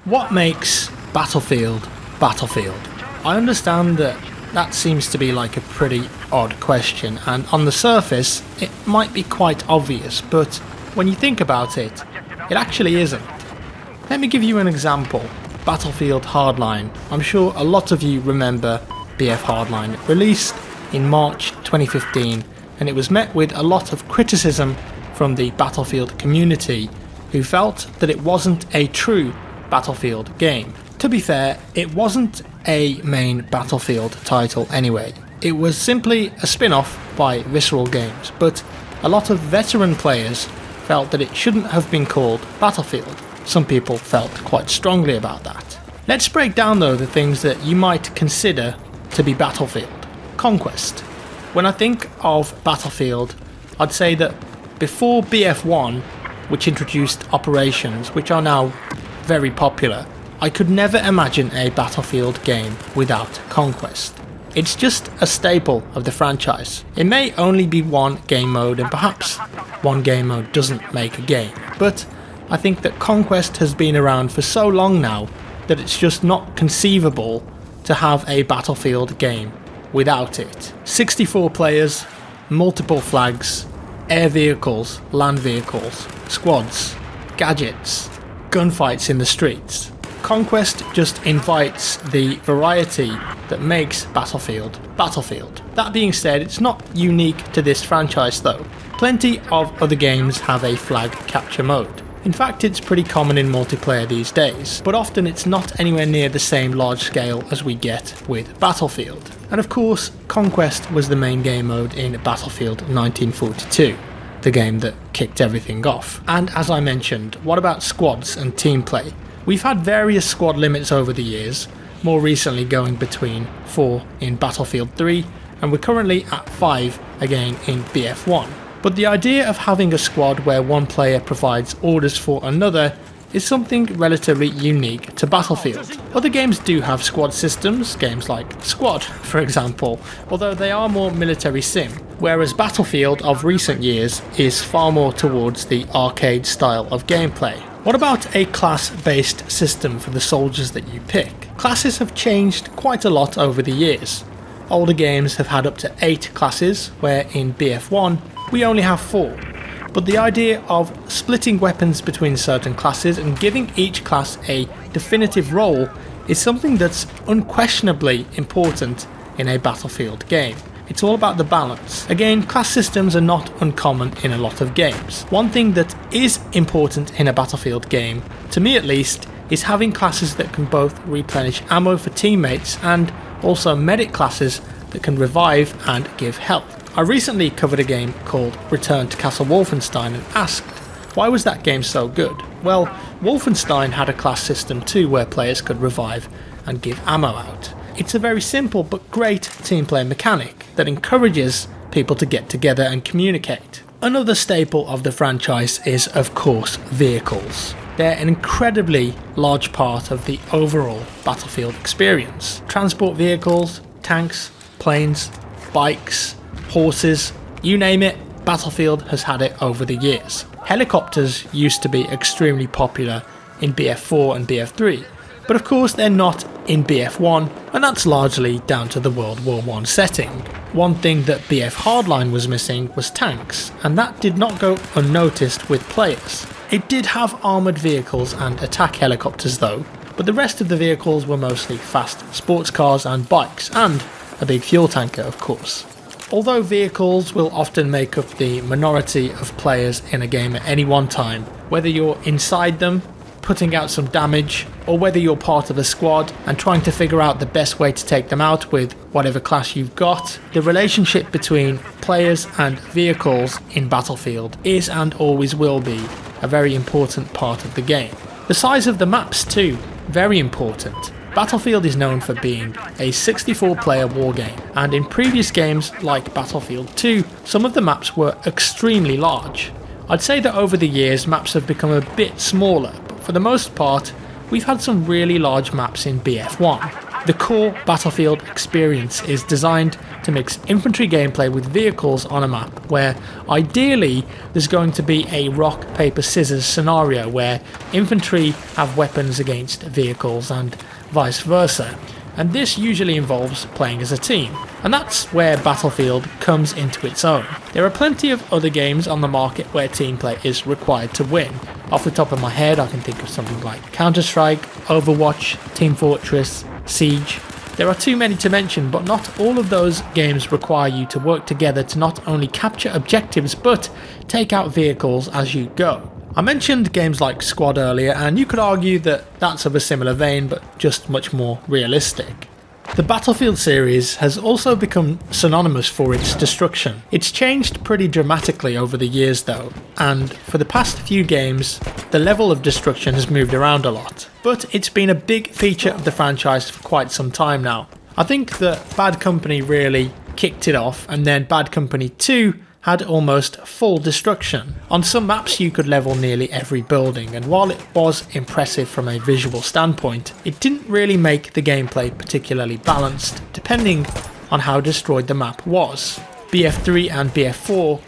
What makes Battlefield Battlefield? I understand that seems to be like a pretty odd question, and on the surface it might be quite obvious, but when you think about it, it actually isn't. Let me give you an example. Battlefield Hardline. I'm sure a lot of you remember BF Hardline. It released in March 2015, and it was met with a lot of criticism from the Battlefield community, who felt that it wasn't a true Battlefield game. To be fair, it wasn't a main Battlefield title anyway. It was simply a spin-off by Visceral Games, but a lot of veteran players felt that it shouldn't have been called Battlefield. Some people felt quite strongly about that. Let's break down though the things that you might consider to be Battlefield. Conquest. When I think of Battlefield, I'd say that before BF1, which introduced operations, which are now very popular, I could never imagine a Battlefield game without Conquest. It's just a staple of the franchise. It may only be one game mode, and perhaps one game mode doesn't make a game, but I think that Conquest has been around for so long now that it's just not conceivable to have a Battlefield game without it. 64 players, multiple flags, air vehicles, land vehicles, squads, gadgets, gunfights in the streets. Conquest just invites the variety that makes Battlefield Battlefield. That being said, it's not unique to this franchise though. Plenty of other games have a flag capture mode. In fact, it's pretty common in multiplayer these days, but often it's not anywhere near the same large scale as we get with Battlefield. And of course, Conquest was the main game mode in Battlefield 1942. The game that kicked everything off. And as I mentioned, what about squads and team play? We've had various squad limits over the years, more recently going between 4 in Battlefield 3, and we're currently at 5 again in BF1. But the idea of having a squad where one player provides orders for another is something relatively unique to Battlefield. Other games do have squad systems, games like Squad for example, although they are more military sim, whereas Battlefield of recent years is far more towards the arcade style of gameplay. What about a class-based system for the soldiers that you pick? Classes have changed quite a lot over the years. Older games have had up to 8 classes, where in BF1 we only have 4. But the idea of splitting weapons between certain classes and giving each class a definitive role is something that's unquestionably important in a Battlefield game. It's all about the balance. Again, class systems are not uncommon in a lot of games. One thing that is important in a Battlefield game, to me at least, is having classes that can both replenish ammo for teammates and also medic classes that can revive and give health. I recently covered a game called Return to Castle Wolfenstein and asked, why was that game so good? Well, Wolfenstein had a class system too where players could revive and give ammo out. It's a very simple but great team play mechanic that encourages people to get together and communicate. Another staple of the franchise is, of course, vehicles. They're an incredibly large part of the overall Battlefield experience. Transport vehicles, tanks, planes, bikes, horses, you name it, Battlefield has had it over the years. Helicopters used to be extremely popular in BF4 and BF3, but of course they're not in BF1, and that's largely down to the World War I setting. One thing that BF Hardline was missing was tanks, and that did not go unnoticed with players. It did have armoured vehicles and attack helicopters though, but the rest of the vehicles were mostly fast sports cars and bikes, and a big fuel tanker of course. Although vehicles will often make up the minority of players in a game at any one time, whether you're inside them, putting out some damage, or whether you're part of a squad and trying to figure out the best way to take them out with whatever class you've got, the relationship between players and vehicles in Battlefield is and always will be a very important part of the game. The size of the maps too, very important. Battlefield is known for being a 64-player wargame, and in previous games like Battlefield 2, some of the maps were extremely large. I'd say that over the years maps have become a bit smaller, but for the most part, we've had some really large maps in BF1. The core Battlefield experience is designed to mix infantry gameplay with vehicles on a map where ideally there's going to be a rock, paper, scissors scenario where infantry have weapons against vehicles and vice versa. And this usually involves playing as a team, and that's where Battlefield comes into its own. There are plenty of other games on the market where team play is required to win. Off the top of my head, I can think of something like Counter-Strike, Overwatch, Team Fortress, Siege. There are too many to mention, but not all of those games require you to work together to not only capture objectives but take out vehicles as you go. I mentioned games like Squad earlier, and you could argue that that's of a similar vein but just much more realistic. The Battlefield series has also become synonymous for its destruction. It's changed pretty dramatically over the years though, and for the past few games, the level of destruction has moved around a lot. But it's been a big feature of the franchise for quite some time now. I think that Bad Company really kicked it off, and then Bad Company 2 had almost full destruction. On some maps you could level nearly every building, and while it was impressive from a visual standpoint, it didn't really make the gameplay particularly balanced, depending on how destroyed the map was. BF3 and BF4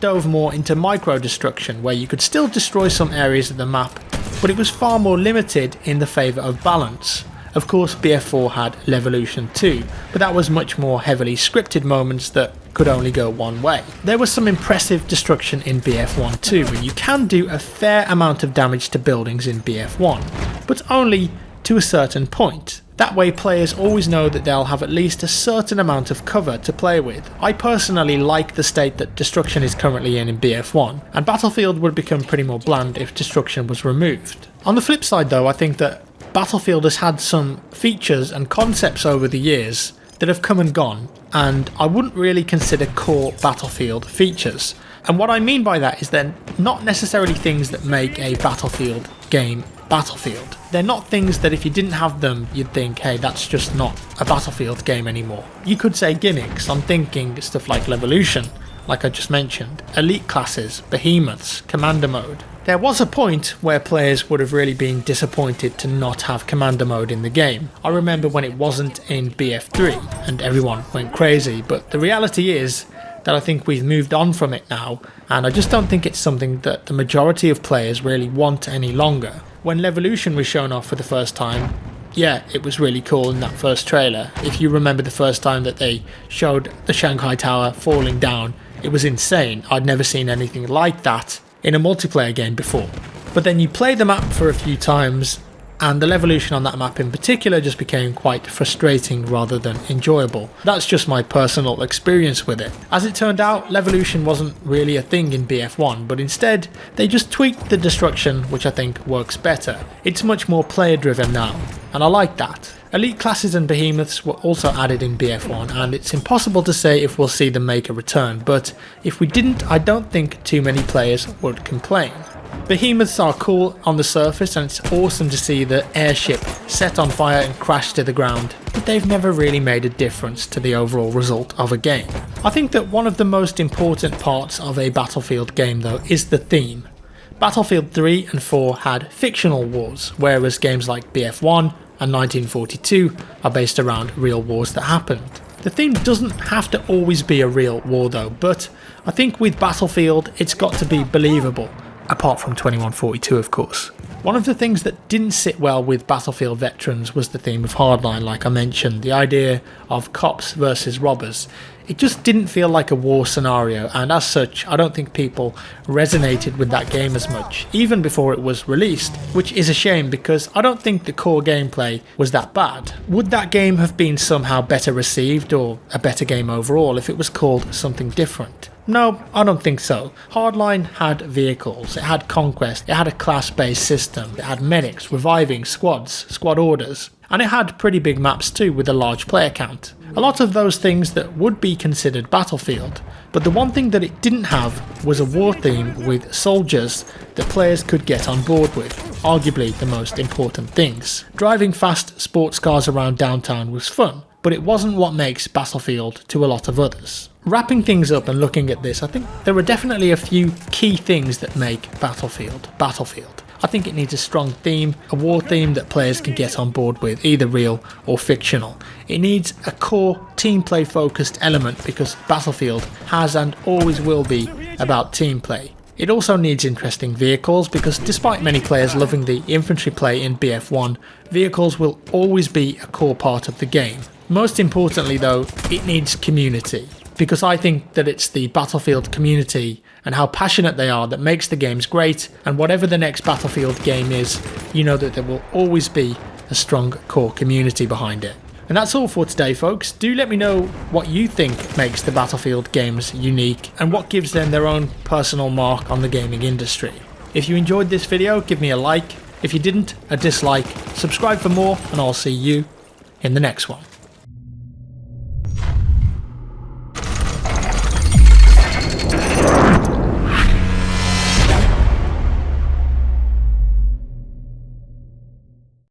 dove more into micro destruction, where you could still destroy some areas of the map, but it was far more limited in the favour of balance. Of course, BF4 had Levolution 2, but that was much more heavily scripted moments that could only go one way. There was some impressive destruction in BF1 too, and you can do a fair amount of damage to buildings in BF1, but only to a certain point. That way players always know that they'll have at least a certain amount of cover to play with. I personally like the state that destruction is currently in BF1, and Battlefield would become pretty more bland if destruction was removed. On the flip side though, I think that Battlefield has had some features and concepts over the years that have come and gone, and I wouldn't really consider core Battlefield features. And what I mean by that is they're not necessarily things that make a Battlefield game Battlefield. They're not things that if you didn't have them you'd think, hey, that's just not a Battlefield game anymore. You could say gimmicks. I'm thinking stuff like Levolution, like I just mentioned, elite classes, Behemoths, Commander mode. There was a point where players would have really been disappointed to not have Commander mode in the game. I remember when it wasn't in BF3 and everyone went crazy, but the reality is that I think we've moved on from it now, and I just don't think it's something that the majority of players really want any longer. When Levolution was shown off for the first time, yeah, it was really cool in that first trailer. If you remember the first time that they showed the Shanghai Tower falling down, it was insane. I'd never seen anything like that in a multiplayer game before. But then you play the map for a few times, and the Levolution on that map in particular just became quite frustrating rather than enjoyable. That's just my personal experience with it. As it turned out, Levolution wasn't really a thing in BF1, but instead they just tweaked the destruction, which I think works better. It's much more player driven now, and I like that. Elite classes and behemoths were also added in BF1, and it's impossible to say if we'll see them make a return, but if we didn't, I don't think too many players would complain. Behemoths are cool on the surface, and it's awesome to see the airship set on fire and crash to the ground, but they've never really made a difference to the overall result of a game. I think that one of the most important parts of a Battlefield game though is the theme. Battlefield 3 and 4 had fictional wars, whereas games like BF1 and 1942 are based around real wars that happened. The theme doesn't have to always be a real war though, but I think with Battlefield it's got to be believable, apart from 2142 of course. One of the things that didn't sit well with Battlefield veterans was the theme of Hardline, like I mentioned, the idea of cops versus robbers. It just didn't feel like a war scenario, and as such I don't think people resonated with that game as much, even before it was released, which is a shame because I don't think the core gameplay was that bad. Would that game have been somehow better received or a better game overall if it was called something different? No, I don't think so. Hardline had vehicles, it had conquest, it had a class-based system, it had medics, reviving, squads, squad orders, and it had pretty big maps too with a large player count. A lot of those things that would be considered Battlefield, but the one thing that it didn't have was a war theme with soldiers that players could get on board with, arguably the most important things. Driving fast sports cars around downtown was fun, but it wasn't what makes Battlefield to a lot of others. Wrapping things up and looking at this, I think there are definitely a few key things that make Battlefield Battlefield. I think it needs a strong theme, a war theme that players can get on board with, either real or fictional. It needs a core team play focused element because Battlefield has and always will be about team play. It also needs interesting vehicles because despite many players loving the infantry play in BF1, vehicles will always be a core part of the game. Most importantly though, it needs community, because I think that it's the Battlefield community and how passionate they are that makes the games great, and whatever the next Battlefield game is, you know that there will always be a strong core community behind it. And that's all for today folks. Do let me know what you think makes the Battlefield games unique and what gives them their own personal mark on the gaming industry. If you enjoyed this video, give me a like. If you didn't, a dislike. Subscribe for more and I'll see you in the next one.